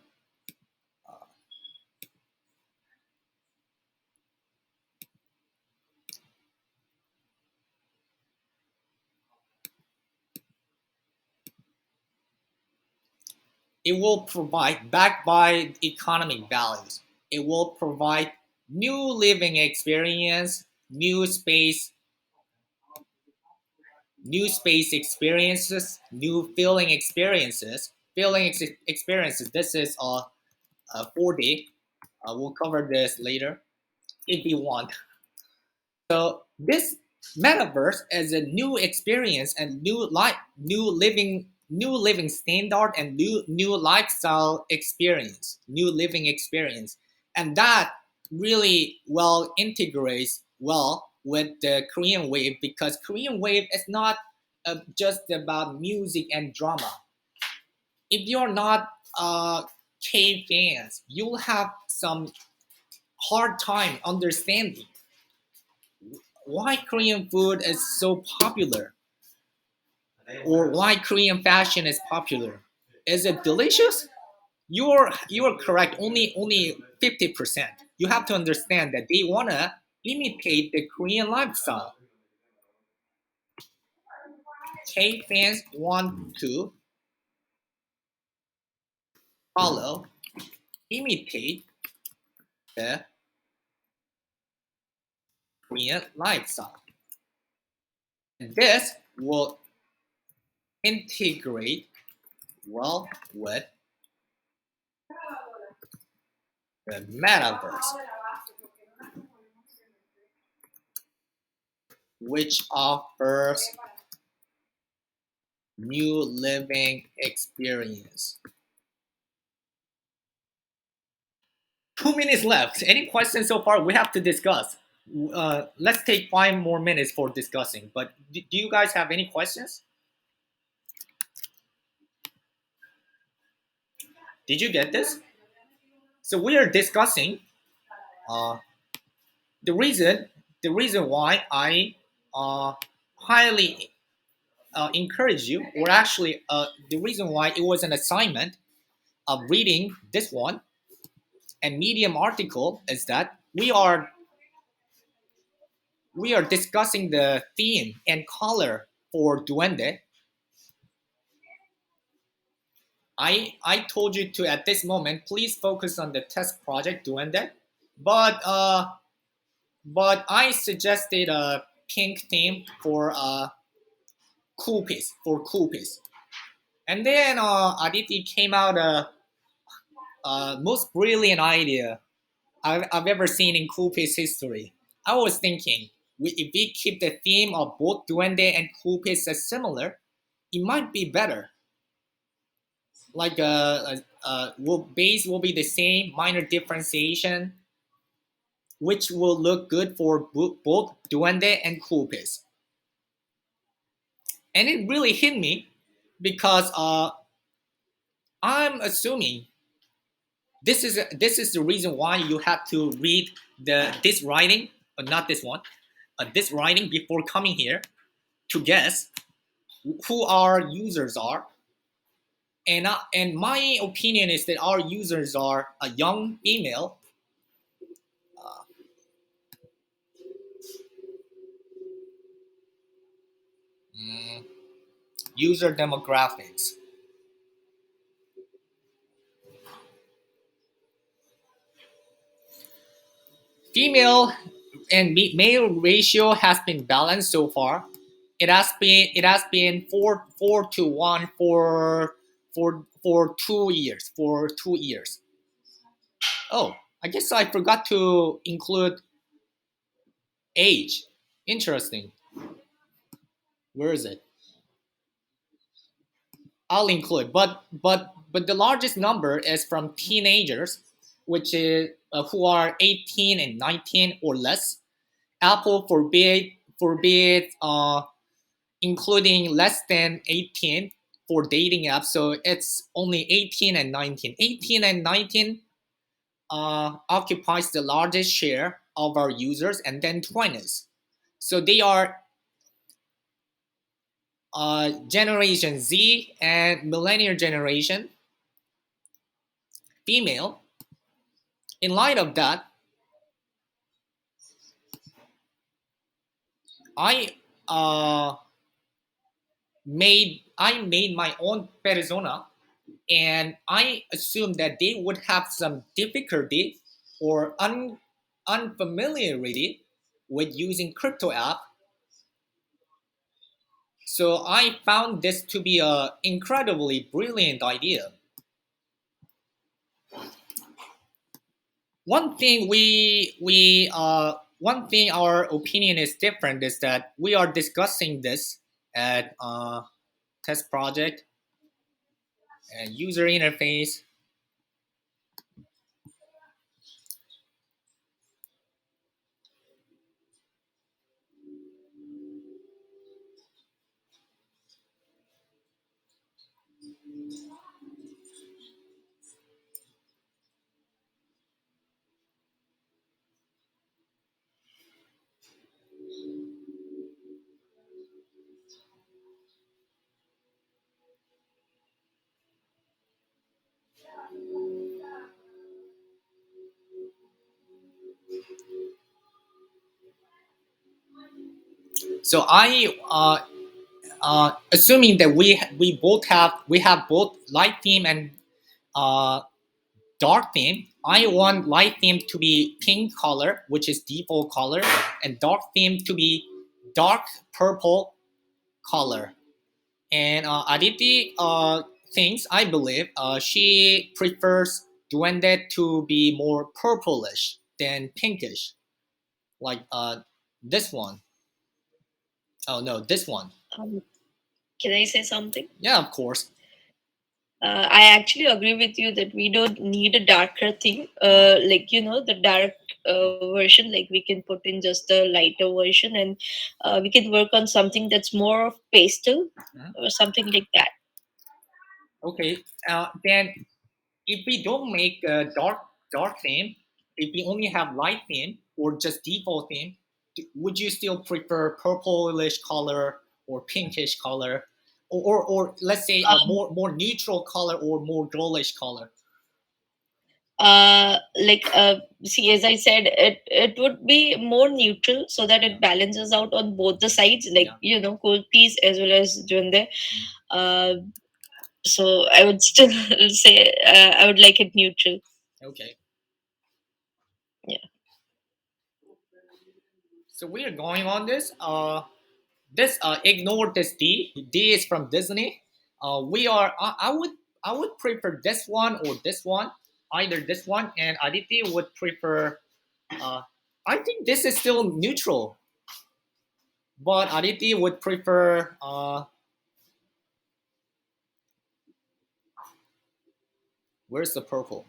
It will provide, backed by economic values, it will provide new living experience, new space experiences, new feeling experiences. This is 4D. We'll cover this later if you want. So this Metaverse is a new experience and new living standard and new lifestyle experience, new living experience, and that really well integrates well with the Korean wave because Korean wave is not just about music and drama. If you're not K fans, you'll have some hard time understanding why Korean food is so popular or why Korean fashion is popular. Is it delicious? You're correct. Only 50%. You have to understand that they wanna imitate the Korean lifestyle. K fans want to follow, imitate the Korean lifestyle. And this will integrate well with the metaverse, which offers new living experience. 2 minutes left. Any questions so far? We have to discuss. Let's take 5 more minutes for discussing. But do you guys have any questions? Did you get this? So we are discussing uh, the reason why I highly encourage you, or actually the reason why it was an assignment of reading this one and Medium article is that we are discussing the theme and color for Duende. I told you to at this moment please focus on the test project Duende, but I suggested a pink theme for Koolpeace, and then Aditi came out most brilliant idea I've ever seen in Koolpeace history. I was thinking, if we keep the theme of both Duende and Koolpeace as similar, it might be better. Like base will be the same, minor differentiation, which will look good for both Duende and Koolpeace. And it really hit me because I'm assuming this is the reason why you have to read this writing, not this one, this writing before coming here to guess who our users are. And my opinion is that our users are a young female, mm, user demographics. Female and male ratio has been balanced so far. It has been four to one for 2 years. For 2 years. Oh, I guess I forgot to include age. Interesting. Where is it? I'll include, but the largest number is from teenagers, which is who are 18 and 19 or less. Apple forbid including less than 18 for dating apps, so it's only 18 and 19. 18 and 19 occupies the largest share of our users, and then 20s. So they are Generation Z and Millennial generation, female. In light of that, I made my own persona, and I assumed that they would have some difficulty or unfamiliarity with using crypto app. So I found this to be a incredibly brilliant idea. One thing we one thing our opinion is different is that we are discussing this at test project and user interface. So assuming that we have both light theme and uh, dark theme. I want light theme to be pink color, which is default color, and dark theme to be dark purple color. And Aditi thinks, I believe, she prefers Duende to be more purplish than pinkish, like this one. Oh no, this one. Um, can I say something? Yeah, of course. I actually agree with you that we don't need a darker thing. Like the dark version, like we can put in just the lighter version, and we can work on something that's more of pastel Mhm. or something like that. Okay, then if we don't make a dark theme, if we only have light theme or just default theme, would you still prefer purplish color or pinkish color, or let's say a Um, more neutral color or more girlish color? See, as I said, it would be more neutral so that Yeah, it balances out on both the sides, yeah. like cold piece as well as Junde. Uh, so I would still say I would like it neutral. Okay. Yeah. So we are going on this. This ignore this D. D is from Disney. We are. I would prefer this one or this one. Either this one, and Aditi would prefer. Uh, I think this is still neutral, but Aditi would prefer. Where's the purple?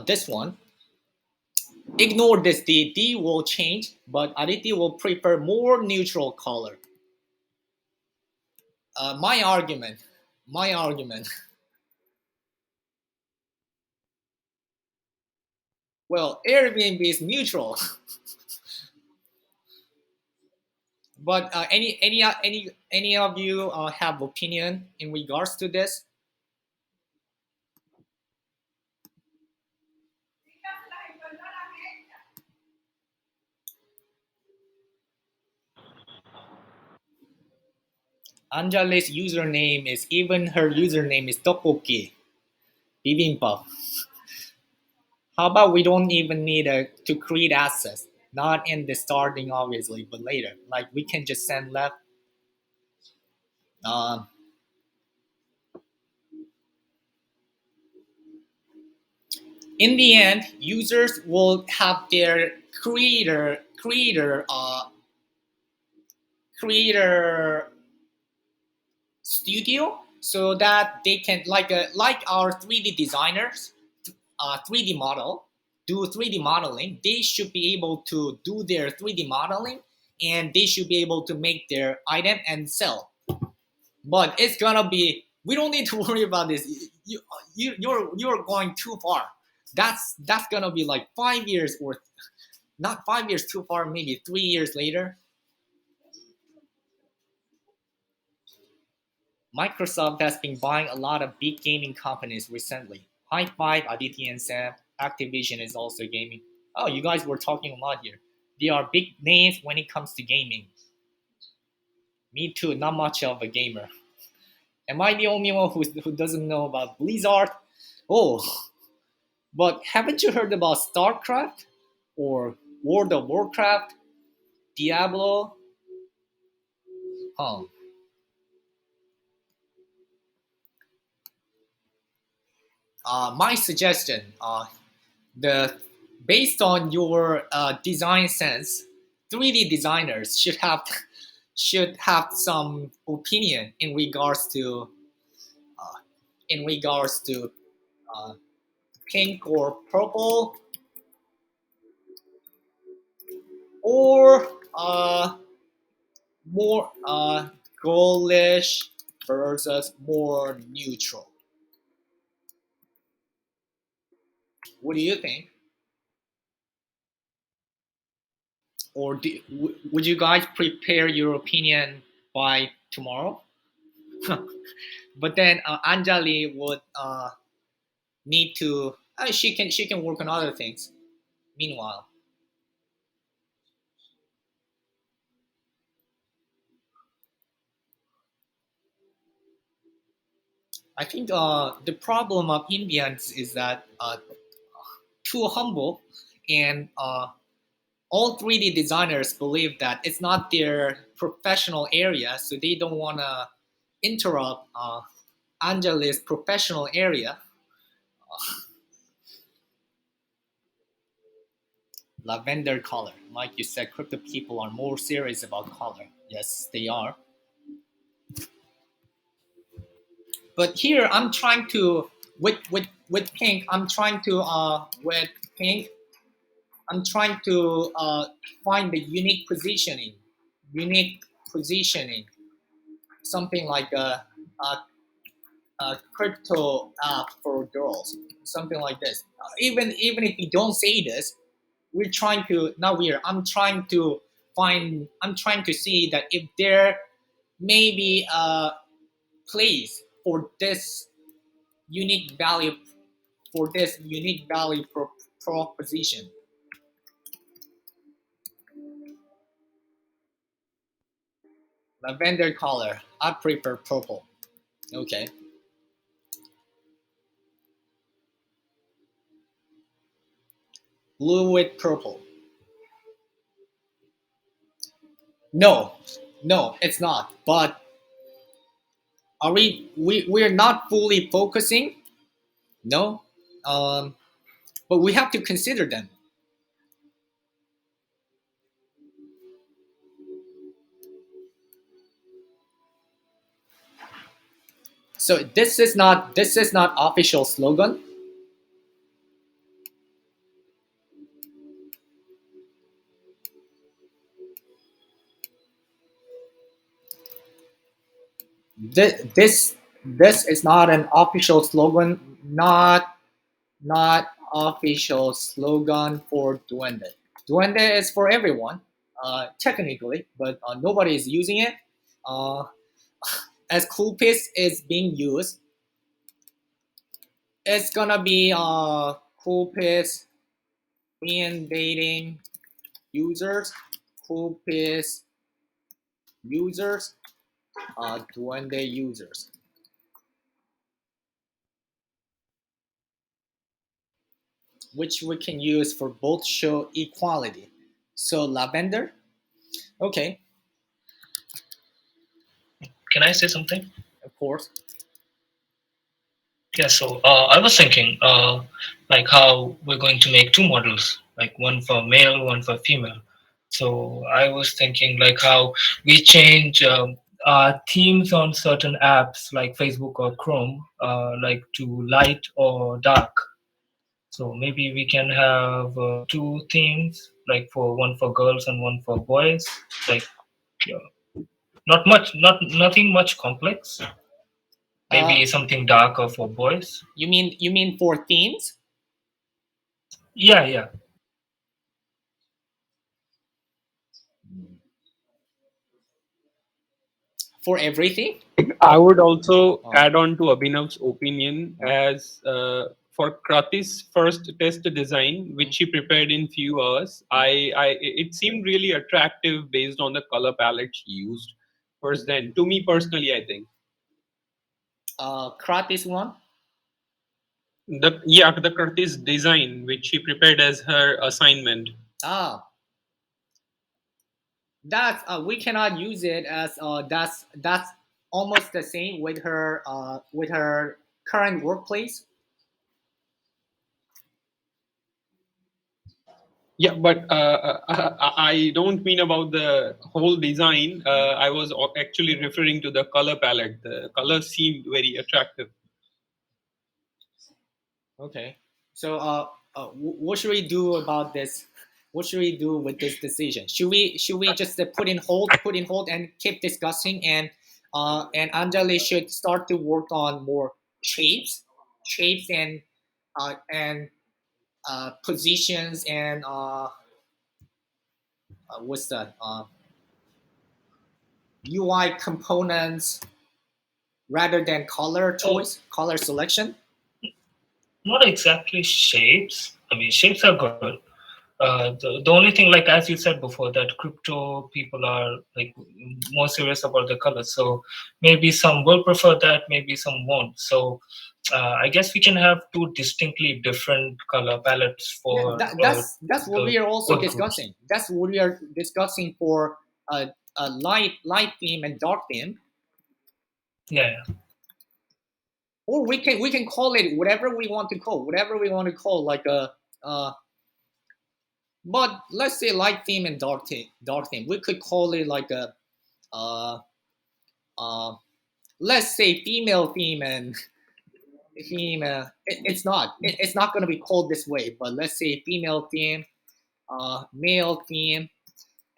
This one. Ignore this D. D will change, but Aditi will prefer more neutral color. My argument. My argument. Well, Airbnb is neutral, but any of you have opinion in regards to this? Anjali's username is even her username is tteokbokki bibimbap. How about we don't even need to create access? Not in the starting, obviously, but later. Like we can just send left. Um, in the end, users will have their creator studio, so that they can like our 3D designers 3D model, do 3D modeling. They should be able to do their 3D modeling, and they should be able to make their item and sell. But it's gonna be, we don't need to worry about this. You're going too far. That's gonna be like 5 years, or not 5 years too far, maybe 3 years later. Microsoft has been buying a lot of big gaming companies recently. High Five, Aditi and Sam. Activision is also gaming. Oh, you guys were talking a lot here. They are big names when it comes to gaming. Me too, not much of a gamer. Am I the only one who doesn't know about Blizzard? Oh, but haven't you heard about StarCraft or World of Warcraft, Diablo? Huh. My suggestion: the based on your design sense, 3D designers should have some opinion uh, in regards to uh, pink or purple, or more goldish versus more neutral. What do you think? Or would you guys prepare your opinion by tomorrow? But then Anjali would need to. She can work on other things. Meanwhile, I think the problem of Indians is that too humble, and all 3D designers believe that it's not their professional area, so they don't want to interrupt Anjali's professional area. Lavender color. Like you said, crypto people are more serious about color. Yes, they are. But here I'm trying to with pink. I'm trying to with pink. I'm trying to find the unique positioning. Unique positioning. Something like a crypto app for girls. Something like this. Even if you don't say this, we're trying to not we're I'm trying to find I'm trying to see that if there may be a place for this unique value proposition. Lavender color, I prefer purple. Okay. Blue with purple. No, no, it's not, but are we're not fully focusing. No, um but we have to consider them. So this is not official slogan. This is not an official slogan. Not official slogan for Duende. Duende is for everyone, technically, but nobody is using it. Uh, as Koolpeace is being used, it's gonna be Koolpeace invading users, Koolpeace users, Duende users, which we can use for both show equality. So lavender, okay, Can I say something? of course. Yeah, so I was thinking, like how we're going to make two models, like one for male, one for female. So I was thinking, like how we change our themes on certain apps, like Facebook or Chrome, like to light or dark. So maybe we can have two themes, like for one for girls and one for boys. Like, yeah, nothing much complex. Uh, Maybe something darker for boys. you mean for themes? Yeah, yeah. For everything? I would also Oh. add on to Abhinav's opinion as for Krati's first test design, which she prepared in few hours. It seemed really attractive based on the color palette she used. First, then to me personally, I think Kratis one? the Krati's design, which she prepared as her assignment. Ah, that's we cannot use it as that's almost the same with her current workplace. Yeah, but I don't mean about the whole design. I was actually referring to the color palette. The colors seemed very attractive. Okay. So, what should we do about this? What should we do with this decision? Should we just put in hold and keep discussing, and Anjali should start to work on more shapes and positions and what's that? UI components rather than color Oh, choice, color selection. not exactly shapes. I mean, shapes are good. The only thing, like as you said before, that crypto people are like more serious about the colors. So maybe some will prefer that, maybe some won't. So I guess we can have two distinctly different color palettes Yeah, for that's what the we are also both groups. discussing. That's what we are discussing for a light theme and dark theme, Yeah, yeah. or we can call it whatever we want to call, like a but let's say light theme and dark theme. We could call it like a uh, uh, let's say female theme and female. It's not going to be called this way, but let's say female theme, male theme,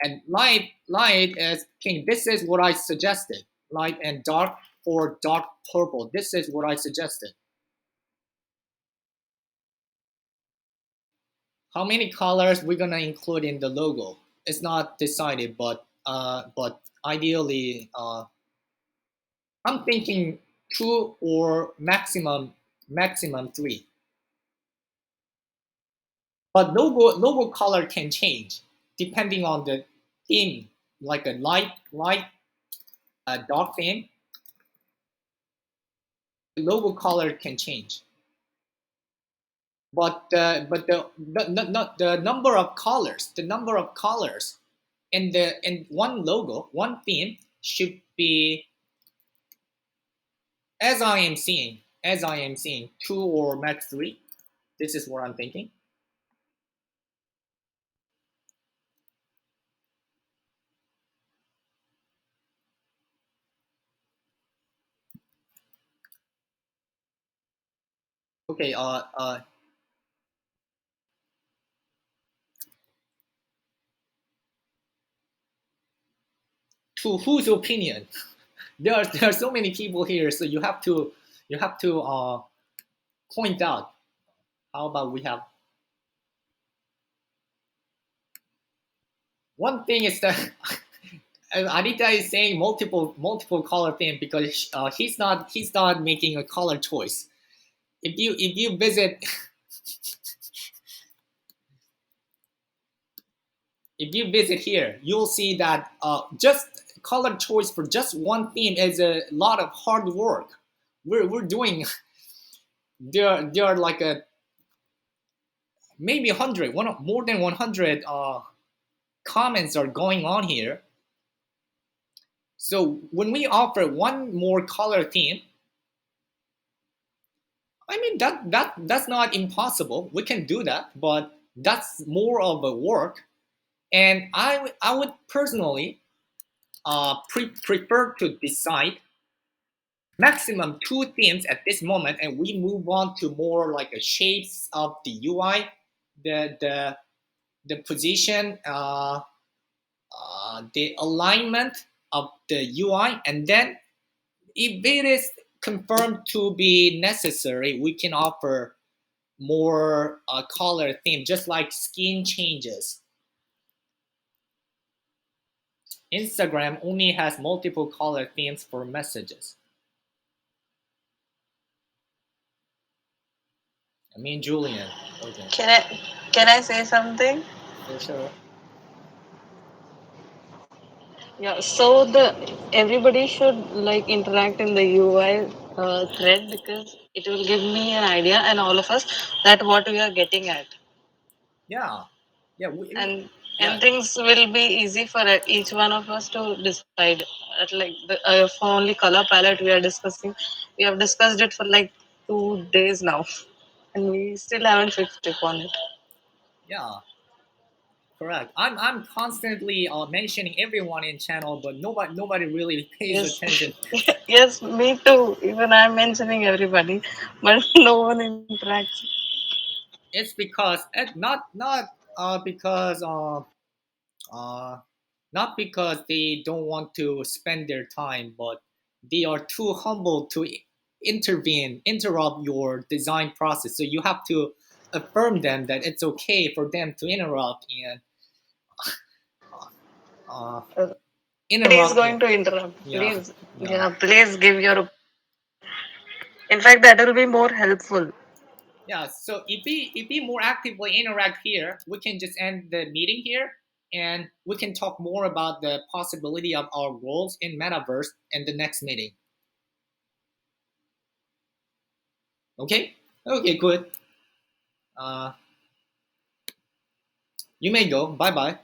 and light is king. This is what I suggested. Light and dark or dark purple. This is what I suggested. How many colors we're gonna include in the logo? It's not decided, but ideally, I'm thinking two or maximum three. But logo color can change depending on the theme, like a light dark theme. The logo color can change. But the number of colors in one logo, one theme should be, as I am seeing two or max three. This is what I'm thinking. Okay. To whose opinion? There are so many people here, so you have to point out. How about we have one thing is that Anita is saying multiple color theme because he's not making a color choice. If you visit if you visit here, you'll see that just color choice for just one theme is a lot of hard work. We're doing there are like a maybe 100 more than 100 comments are going on here. So when we offer one more color theme, I mean that's not impossible. We can do that, but that's more of a work. And I would personally prefer to decide maximum two themes at this moment, and we move on to more like a shapes of the UI, the the the position, the alignment of the UI, and then if it is confirmed to be necessary, we can offer more color theme, just like skin changes. Instagram only has multiple color themes for messages. I mean, Julian. Okay, Can I say something? for sure. Yeah, so the everybody should like interact in the UI thread because it will give me an idea and all of us that what we are getting at, Yeah, yeah, and yeah, things will be easy for each one of us to decide. At like for only color palette we are discussing, we have discussed it for like 2 days now, and we still haven't fixed upon it. yeah. Correct. I'm constantly mentioning everyone in channel, but nobody really pays Yes. attention. Yes, me too. Even I'm mentioning everybody, but no one interacts. It's because because uh, not because they don't want to spend their time, but they are too humble to interrupt your design process. So you have to affirm them that it's okay for them to interrupt and uh, Uh, Please interrupt. Yeah, going to interrupt. yeah, Please, yeah. yeah, please give your. In fact, that will be more helpful. Yeah, so if we more actively interact here, we can just end the meeting here, and we can talk more about the possibility of our roles in Metaverse in the next meeting. Okay? Okay, good. Uh, you may go. Bye bye.